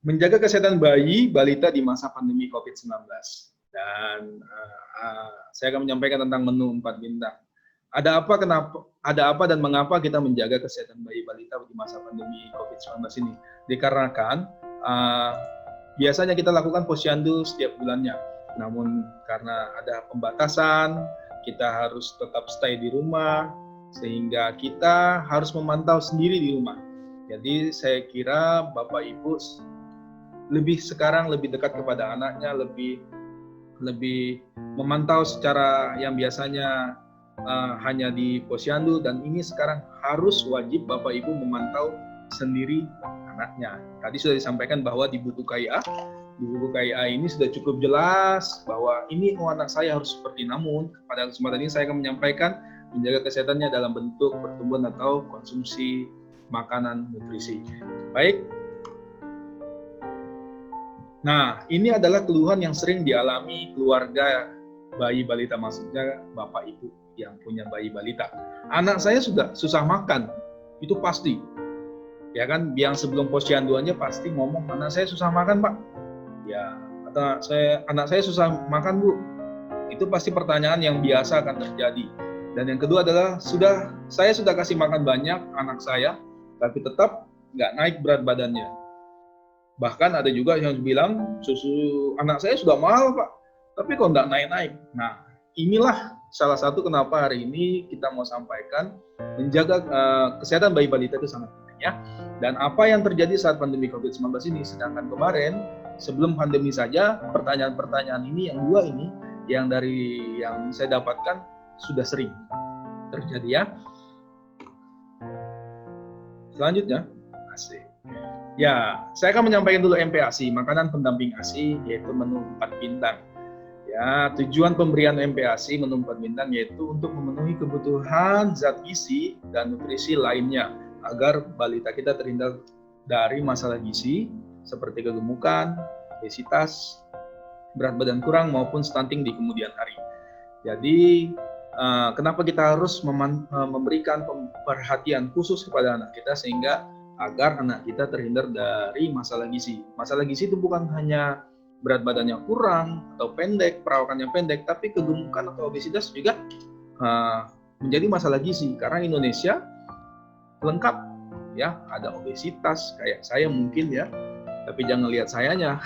menjaga kesehatan bayi balita di masa pandemi COVID-19. Dan saya akan menyampaikan tentang menu 4 bintang. Ada apa dan mengapa kita menjaga kesehatan bayi balita di masa pandemi COVID-19 ini? Dikarenakan biasanya kita lakukan posyandu setiap bulannya. Namun karena ada pembatasan, kita harus tetap stay di rumah, sehingga kita harus memantau sendiri di rumah. Jadi saya kira Bapak Ibu sekarang lebih dekat kepada anaknya, lebih memantau secara yang biasanya hanya di posyandu, dan ini sekarang harus wajib Bapak Ibu memantau sendiri anaknya. Tadi sudah disampaikan bahwa di buku KIA ini sudah cukup jelas bahwa ini anak saya harus seperti. Namun pada kesempatan ini saya akan menyampaikan menjaga kesehatannya dalam bentuk pertumbuhan atau konsumsi makanan nutrisi. Baik. Nah, ini adalah keluhan yang sering dialami keluarga bayi balita, maksudnya Bapak Ibu yang punya bayi balita. Anak saya sudah susah makan, itu pasti. Ya kan, yang sebelum posyanduannya pasti ngomong, anak saya susah makan, Pak. Ya, anak saya susah makan, Bu. Itu pasti pertanyaan yang biasa akan terjadi. Dan yang kedua adalah, saya sudah kasih makan banyak anak saya, tapi tetap nggak naik berat badannya. Bahkan ada juga yang bilang, susu anak saya sudah mahal, Pak, tapi kok nggak naik-naik. Nah, inilah salah satu kenapa hari ini kita mau sampaikan, menjaga kesehatan bayi balita itu sangat penting ya. Dan apa yang terjadi saat pandemi COVID-19 ini, sedangkan kemarin, sebelum pandemi saja, pertanyaan-pertanyaan ini, yang dua ini, yang saya dapatkan, sudah sering terjadi ya. Selanjutnya, asik. Ya, saya akan menyampaikan dulu MPASI, makanan pendamping ASI, yaitu menu 4 bintang. Ya, tujuan pemberian MPASI menu 4 bintang yaitu untuk memenuhi kebutuhan zat gizi dan nutrisi lainnya agar balita kita terhindar dari masalah gizi seperti kegemukan, obesitas, berat badan kurang maupun stunting di kemudian hari. Jadi, kenapa kita harus memberikan perhatian khusus kepada anak kita sehingga agar anak kita terhindar dari masalah gizi. Masalah gizi itu bukan hanya berat badannya kurang atau pendek, perawakannya pendek, tapi kegemukan atau obesitas juga menjadi masalah gizi. Karena Indonesia lengkap ya, ada obesitas kayak saya mungkin ya, tapi jangan lihat sayanya.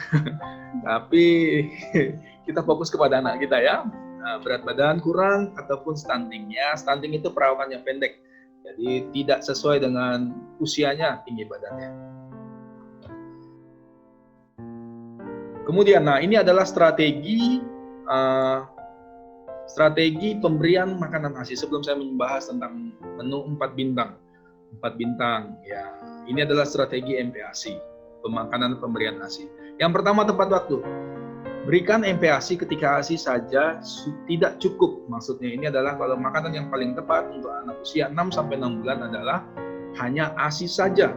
Tapi kita fokus kepada anak kita ya. Berat badan kurang ataupun stunting ya. Stunting itu perawakannya pendek. Jadi tidak sesuai dengan usianya, tinggi badannya. Kemudian, ini adalah strategi pemberian makanan ASI. Sebelum saya membahas tentang menu 4 bintang. 4 bintang, ya. Ini adalah strategi MPASI, pemakanan pemberian ASI. Yang pertama, tepat waktu. Berikan MPASI ketika ASI saja tidak cukup. Maksudnya ini adalah kalau makanan yang paling tepat untuk anak usia 6-6 bulan adalah hanya ASI saja,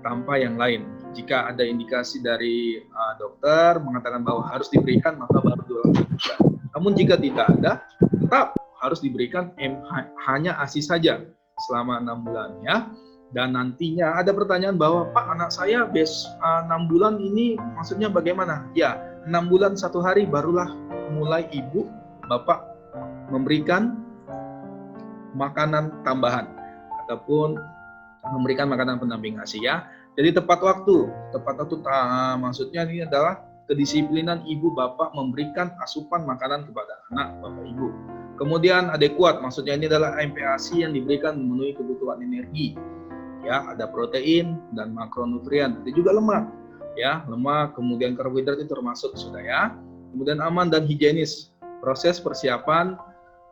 tanpa yang lain. Jika ada indikasi dari dokter mengatakan bahwa harus diberikan, maka baru dilakukan. Namun jika tidak ada, tetap harus diberikan hanya ASI saja selama 6 bulan ya. Dan nantinya ada pertanyaan bahwa, Pak, anak saya 6 bulan ini maksudnya bagaimana? Ya, 6 bulan 1 hari barulah mulai ibu, bapak memberikan makanan tambahan ataupun memberikan makanan pendamping ASI ya. Jadi tepat waktu maksudnya ini adalah kedisiplinan ibu bapak memberikan asupan makanan kepada anak bapak ibu. Kemudian adekuat, maksudnya ini adalah MPASI yang diberikan memenuhi kebutuhan energi. Ya, ada protein dan makronutrien, ada juga lemak. Ya, lemak, kemudian karbohidrat itu termasuk sudah ya. Kemudian aman dan higienis. Proses persiapan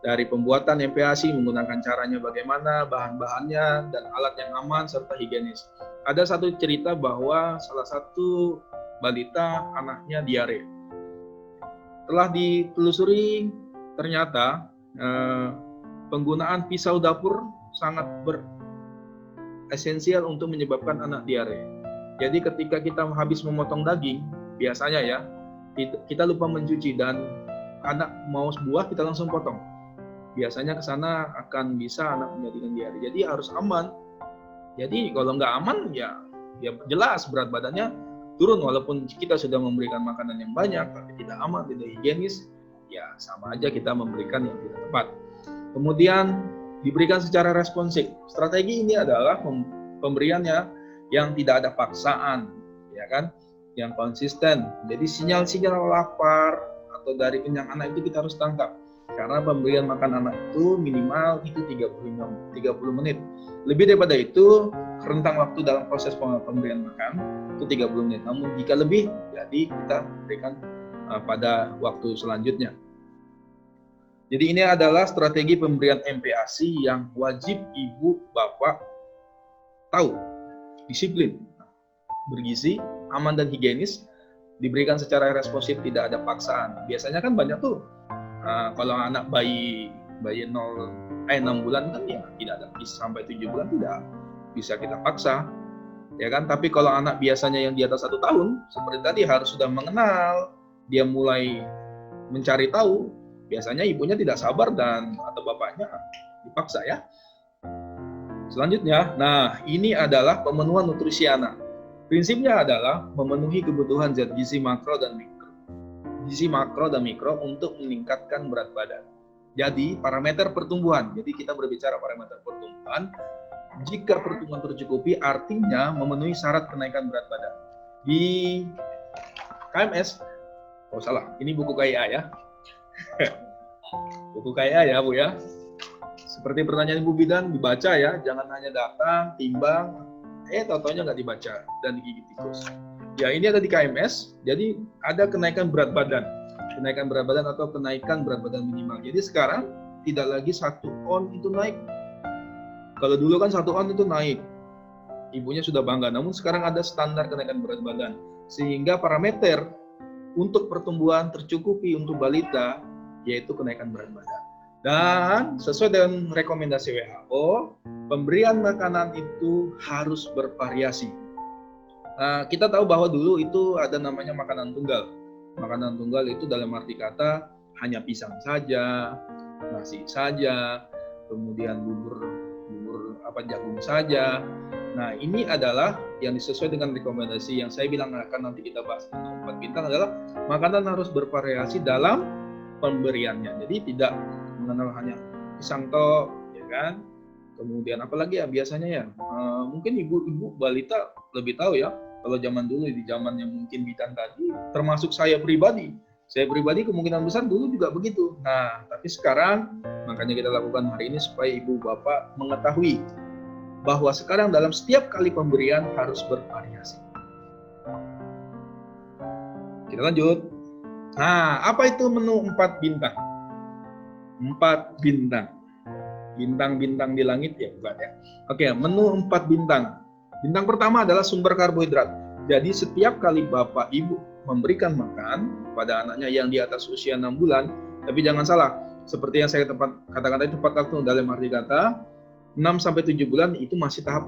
dari pembuatan MPASI menggunakan caranya bagaimana, bahan-bahannya dan alat yang aman serta higienis. Ada satu cerita bahwa salah satu balita anaknya diare. Telah ditelusuri ternyata penggunaan pisau dapur sangat esensial untuk menyebabkan anak diare. Jadi ketika kita habis memotong daging, biasanya ya, kita lupa mencuci dan anak mau buah kita langsung potong. Biasanya ke sana akan bisa anak menjadikan diare. Jadi harus aman. Jadi kalau nggak aman ya jelas berat badannya turun walaupun kita sudah memberikan makanan yang banyak tapi tidak aman, tidak higienis, ya sama aja kita memberikan yang tidak tepat. Kemudian diberikan secara responsif. Strategi ini adalah pemberiannya yang tidak ada paksaan, ya kan, yang konsisten. Jadi sinyal-sinyal lapar atau dari kenyang anak itu kita harus tangkap. Karena pemberian makan anak itu minimal itu 30 menit. Lebih daripada itu, rentang waktu dalam proses pemberian makan itu 30 menit. Namun jika lebih, jadi kita berikan pada waktu selanjutnya. Jadi ini adalah strategi pemberian MPASI yang wajib ibu bapak tahu. Disiplin, bergizi, aman dan higienis, diberikan secara responsif, tidak ada paksaan. Biasanya kan banyak tuh, kalau anak bayi 6 bulan kan ya tidak ada, sampai 7 bulan tidak bisa kita paksa, ya kan. Tapi kalau anak biasanya yang di atas 1 tahun, seperti tadi harus sudah mengenal, dia mulai mencari tahu, biasanya ibunya tidak sabar dan atau bapaknya dipaksa ya. Selanjutnya, nah ini adalah pemenuhan nutrisi anak. Prinsipnya adalah memenuhi kebutuhan zat gizi makro dan mikro untuk meningkatkan berat badan. Jadi parameter pertumbuhan. Jadi kita berbicara parameter pertumbuhan. Jika pertumbuhan tercukupi, artinya memenuhi syarat kenaikan berat badan. Di KMS, oh salah, ini buku KIA ya. Buku KIA ya Bu ya. Seperti pertanyaan Ibu Bidan, dibaca ya, jangan hanya datang, timbang, tau-taunya nggak dibaca dan digigit tikus. Ya ini ada di KMS, jadi ada kenaikan berat badan atau kenaikan berat badan minimal. Jadi sekarang tidak lagi 1 on itu naik. Kalau dulu kan 1 on itu naik, ibunya sudah bangga. Namun sekarang ada standar kenaikan berat badan, sehingga parameter untuk pertumbuhan tercukupi untuk balita yaitu kenaikan berat badan. Dan sesuai dengan rekomendasi WHO, pemberian makanan itu harus bervariasi. Kita tahu bahwa dulu itu ada namanya makanan tunggal. Makanan tunggal itu dalam arti kata hanya pisang saja, nasi saja, kemudian bubur jagung saja. Nah ini adalah yang sesuai dengan rekomendasi yang saya bilang akan nanti kita bahas menu 4 bintang adalah makanan harus bervariasi dalam pemberiannya. Jadi tidak mengenal hanya pisang tok, ya kan? Kemudian apalagi ya biasanya ya, mungkin ibu-ibu balita lebih tahu ya. Kalau zaman dulu di zaman yang mungkin Bidan tadi, termasuk saya pribadi kemungkinan besar dulu juga begitu. Nah, tapi sekarang makanya kita lakukan hari ini supaya ibu bapak mengetahui bahwa sekarang dalam setiap kali pemberian harus bervariasi. Kita lanjut. Nah, apa itu menu 4 bintang? 4 bintang. Bintang-bintang di langit ya, bukan ya. Oke, menu 4 bintang. Bintang pertama adalah sumber karbohidrat. Jadi setiap kali bapak ibu memberikan makan pada anaknya yang di atas usia 6 bulan, tapi jangan salah, seperti yang saya katakan tadi tepat waktu dalam arti kata 6-7 bulan itu masih tahap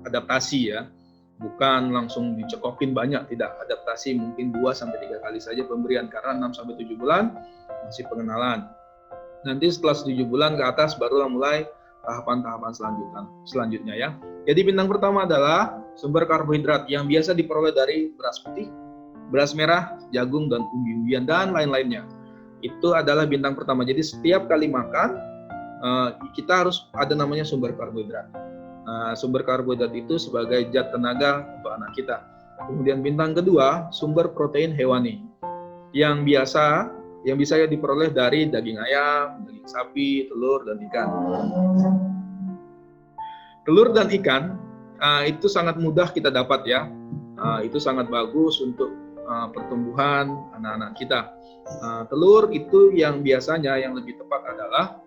adaptasi ya. Bukan langsung dicekokin banyak, tidak. Adaptasi mungkin 2-3 kali saja pemberian karena 6-7 bulan masih pengenalan. Nanti setelah 7 bulan ke atas barulah mulai tahapan-tahapan selanjutnya ya. Jadi bintang pertama adalah sumber karbohidrat yang biasa diperoleh dari beras putih, beras merah, jagung, dan umbi-umbian, dan lain-lainnya. Itu adalah bintang pertama. Jadi setiap kali makan, kita harus ada namanya sumber karbohidrat. Sumber karbohidrat itu sebagai zat tenaga untuk anak kita. Kemudian bintang kedua, sumber protein hewani. Yang bisa diperoleh dari daging ayam, daging sapi, telur, dan ikan. Telur dan ikan itu sangat mudah kita dapat ya. Itu sangat bagus untuk pertumbuhan anak-anak kita. Telur itu yang biasanya yang lebih tepat adalah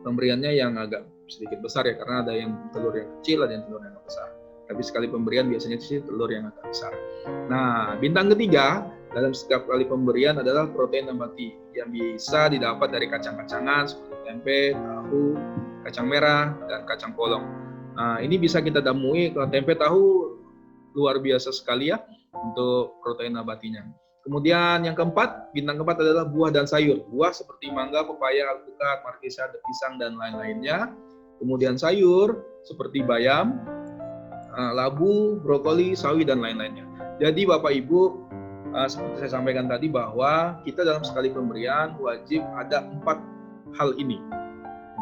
pemberiannya yang agak sedikit besar ya, karena ada yang telur yang kecil, ada yang telur yang besar. Tapi sekali pemberian biasanya sih telur yang agak besar. Nah, bintang ketiga dalam setiap kali pemberian adalah protein nabati yang bisa didapat dari kacang-kacangan seperti tempe, tahu, kacang merah, dan kacang polong. Nah, ini bisa kita temui kalau tempe, tahu luar biasa sekali ya untuk protein nabatinya. Kemudian yang keempat, bintang keempat adalah buah dan sayur. Buah seperti mangga, pepaya, alpukat, markisa, pisang, dan lain-lainnya. Kemudian sayur seperti bayam, labu, brokoli, sawi, dan lain-lainnya. Jadi Bapak Ibu, seperti saya sampaikan tadi bahwa kita dalam sekali pemberian wajib ada 4 hal ini.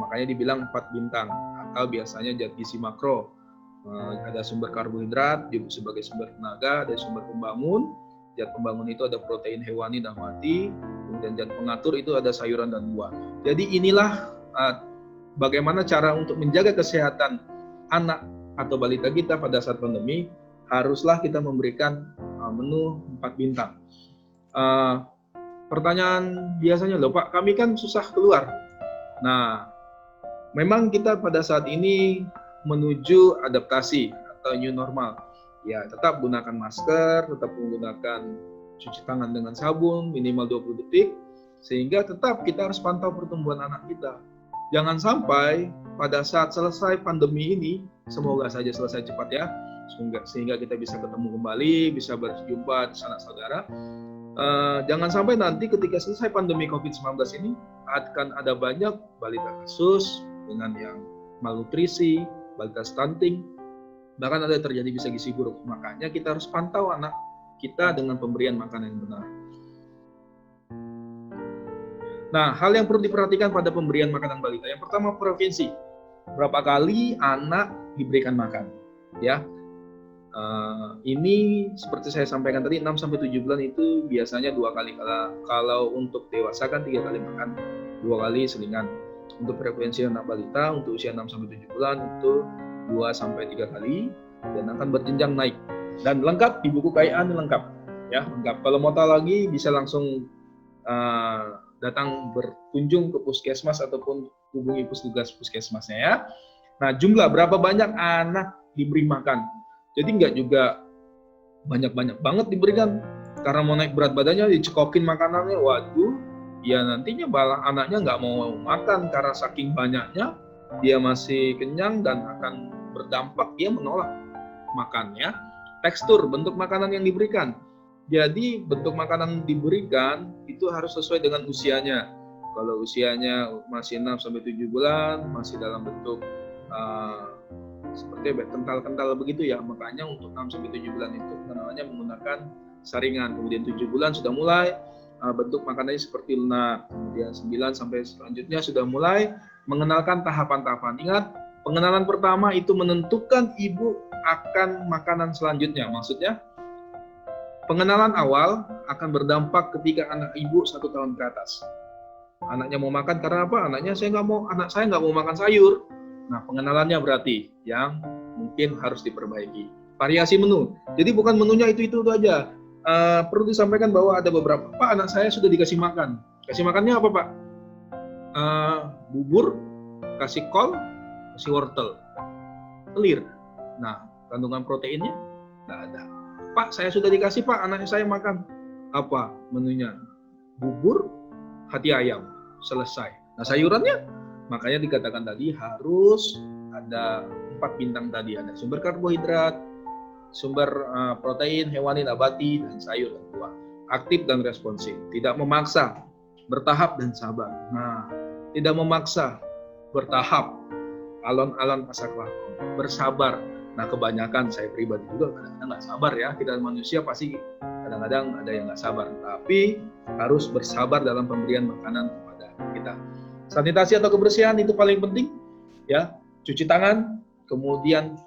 Makanya dibilang 4 bintang atau biasanya zat gizi makro. Ada sumber karbohidrat juga sebagai sumber tenaga, ada sumber pembangun. Zat pembangun itu ada protein hewani dan mati, kemudian zat pengatur itu ada sayuran dan buah. Jadi inilah bagaimana cara untuk menjaga kesehatan anak atau balita kita pada saat pandemi. Haruslah kita memberikan menu 4 bintang. Pertanyaan biasanya, loh Pak, kami kan susah keluar. Nah, memang kita pada saat ini menuju adaptasi atau new normal. Ya, tetap gunakan masker, tetap menggunakan cuci tangan dengan sabun minimal 20 detik, sehingga tetap kita harus pantau pertumbuhan anak kita. Jangan sampai pada saat selesai pandemi ini, semoga saja selesai cepat ya, sehingga kita bisa ketemu kembali, bisa berjumpa sanak saudara. Jangan sampai nanti ketika selesai pandemi COVID-19 ini akan ada banyak balita kasus dengan yang malnutrisi, balita stunting, bahkan ada terjadi bisa gizi buruk. Makanya kita harus pantau anak kita dengan pemberian makanan yang benar. Nah, hal yang perlu diperhatikan pada pemberian makanan balita. Yang pertama, frekuensi. Berapa kali anak diberikan makan? Ya, ini seperti saya sampaikan tadi, 6-7 bulan itu biasanya 2 kali. Kalau untuk dewasa kan 3 kali makan, 2 kali selingan. Untuk frekuensi anak balita untuk usia 6-7 bulan itu 2-3 kali dan akan berjenjang naik. Dan lengkap di buku KIA ini lengkap, ya lengkap. Kalau mau tahu lagi bisa langsung datang berkunjung ke puskesmas ataupun hubungi petugas puskesmasnya ya. Nah, jumlah berapa banyak anak diberi makan? Jadi nggak juga banyak-banyak banget diberikan, karena mau naik berat badannya dicekokin makanannya, waduh, ya nantinya malah anaknya nggak mau makan karena saking banyaknya dia masih kenyang dan akan berdampak dia menolak makannya. Tekstur bentuk makanan yang diberikan. Jadi bentuk makanan diberikan itu harus sesuai dengan usianya. Kalau usianya masih 6-7 bulan, masih dalam bentuk seperti kental-kental begitu ya, makanya untuk 6-7 bulan itu namanya menggunakan saringan. Kemudian 7 bulan sudah mulai bentuk makanannya seperti lunak. Kemudian 9 sampai selanjutnya sudah mulai mengenalkan tahapan-tahapan. Ingat, pengenalan pertama itu menentukan ibu akan makanan selanjutnya. Maksudnya pengenalan awal akan berdampak ketika anak ibu 1 tahun ke atas. Anaknya mau makan karena apa? Anak saya nggak mau makan sayur. Nah, pengenalannya berarti yang mungkin harus diperbaiki. Variasi menu. Jadi bukan menunya itu aja. Perlu disampaikan bahwa ada beberapa, Pak, anak saya sudah dikasih makan. Kasih makannya apa, Pak? Bubur, kasih kol, kasih wortel, clear. Nah, kandungan proteinnya nggak ada. Pak, saya sudah dikasih, Pak, anak saya makan. Apa menunya? Bubur, hati ayam, selesai. Nah, sayurannya? Makanya dikatakan tadi harus ada 4 bintang tadi. Ada sumber karbohidrat, sumber protein, hewani, nabati, dan sayur dan buah. Aktif dan responsif. Tidak memaksa, bertahap dan sabar. Nah, tidak memaksa, bertahap, alon-alon pasak lakon, bersabar. Nah, kebanyakan saya pribadi juga kadang-kadang nggak sabar ya. Kita manusia pasti kadang-kadang ada yang nggak sabar. Tapi harus bersabar dalam pemberian makanan kepada kita. Sanitasi atau kebersihan itu paling penting, ya. Cuci tangan, kemudian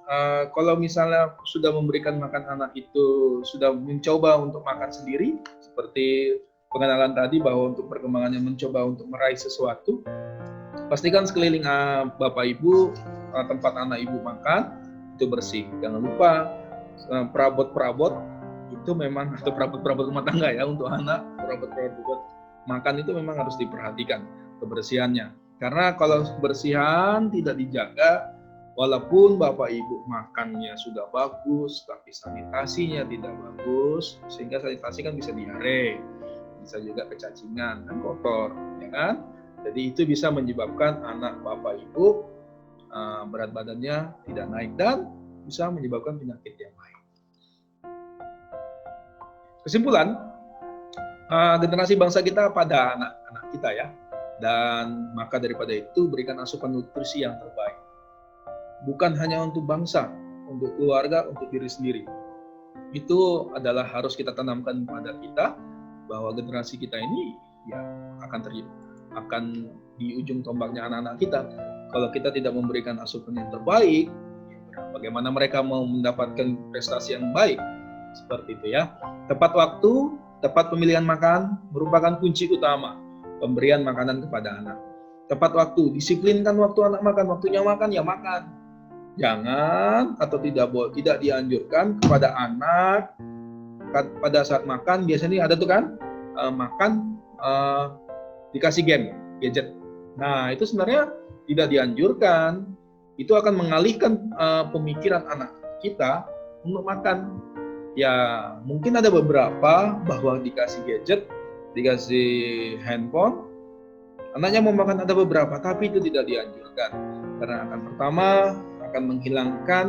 kalau misalnya sudah memberikan makan anak itu sudah mencoba untuk makan sendiri, seperti pengenalan tadi bahwa untuk perkembangannya mencoba untuk meraih sesuatu, pastikan sekeliling Bapak Ibu, tempat anak Ibu makan itu bersih. Jangan lupa perabot-perabot itu memang, atau perabot-perabot rumah tangga ya untuk anak, perabot-perabot makan itu memang harus diperhatikan kebersihannya. Karena kalau kebersihan tidak dijaga, walaupun Bapak Ibu makannya sudah bagus, tapi sanitasinya tidak bagus, sehingga sanitasi kan bisa diare, bisa juga kecacingan, kan kotor, ya kan? Jadi itu bisa menyebabkan anak Bapak Ibu berat badannya tidak naik dan bisa menyebabkan penyakit yang lain. Kesimpulan, generasi bangsa kita pada anak-anak kita ya, dan maka daripada itu berikan asupan nutrisi yang terbaik. Bukan hanya untuk bangsa, untuk keluarga, untuk diri sendiri. itu adalah harus kita tanamkan pada kita, bahwa generasi kita ini ya akan di ujung tombaknya anak-anak kita. Kalau kita tidak memberikan asupan yang terbaik, bagaimana mereka mau mendapatkan prestasi yang baik? Seperti itu ya. Tepat waktu, tepat pemilihan makan merupakan kunci utama pemberian makanan kepada anak. Tepat waktu, disiplinkan waktu anak makan, waktunya makan ya makan. Jangan atau tidak dianjurkan kepada anak pada saat makan, biasanya ada tuh kan makan dikasih game, gadget. Nah, itu sebenarnya tidak dianjurkan. Itu akan mengalihkan pemikiran anak kita untuk makan. Ya, mungkin ada beberapa bahwa dikasih gadget, dikasih handphone, anaknya mau makan, ada beberapa, tapi itu tidak dianjurkan. Karena pertama akan menghilangkan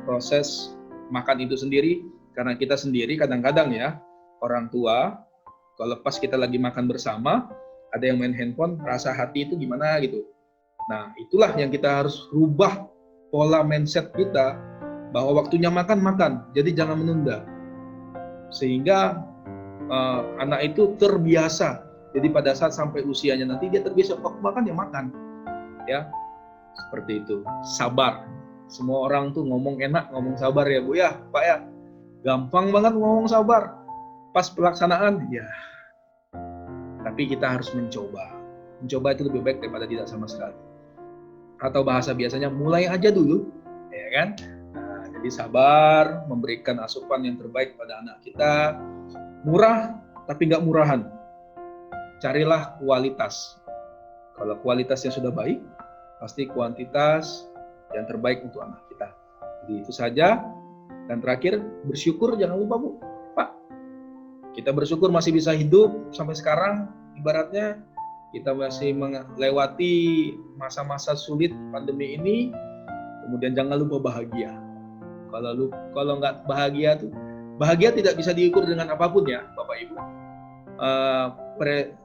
proses makan itu sendiri, karena kita sendiri kadang-kadang ya, orang tua, kalau pas kita lagi makan bersama, ada yang main handphone, rasa hati itu gimana gitu. Nah, itulah yang kita harus rubah pola mindset kita, bahwa waktunya makan, jadi jangan menunda. Sehingga anak itu terbiasa. Jadi pada saat sampai usianya nanti dia terbiasa, waktu makan ya makan. Ya, seperti itu. Sabar. Semua orang tuh ngomong enak, ngomong sabar ya Bu ya, Pak ya. Gampang banget ngomong sabar. Pas pelaksanaan ya. Tapi kita harus mencoba. Mencoba itu lebih baik daripada tidak sama sekali. Atau bahasa biasanya mulai aja dulu, ya kan? Nah, jadi sabar, memberikan asupan yang terbaik pada anak kita. Murah tapi nggak murahan. Carilah kualitas. Kalau kualitasnya sudah baik, pasti kuantitas yang terbaik untuk anak kita. Jadi itu saja. Dan terakhir, bersyukur jangan lupa Bu. Pak, kita bersyukur masih bisa hidup sampai sekarang. Ibaratnya kita masih melewati masa-masa sulit pandemi ini. Kemudian jangan lupa bahagia. Kalau nggak bahagia tuh, bahagia tidak bisa diukur dengan apapun ya Bapak Ibu.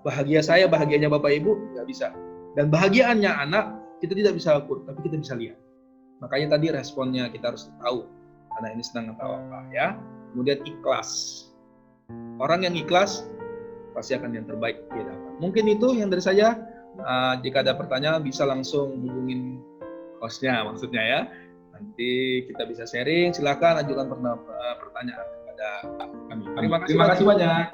Bahagia saya, bahagianya Bapak Ibu nggak bisa. Dan bahagiaannya anak kita tidak bisa ukur, tapi kita bisa lihat. Makanya tadi responnya kita harus tahu anak ini senang atau apa ya. Kemudian ikhlas. Orang yang ikhlas pasti akan yang terbaik dia dapat. Mungkin itu yang dari saya. Jika ada pertanyaan bisa langsung hubungin hostnya maksudnya ya. Nanti kita bisa sharing. Silakan ajukan pertanyaan kepada kami. Terima kasih banyak.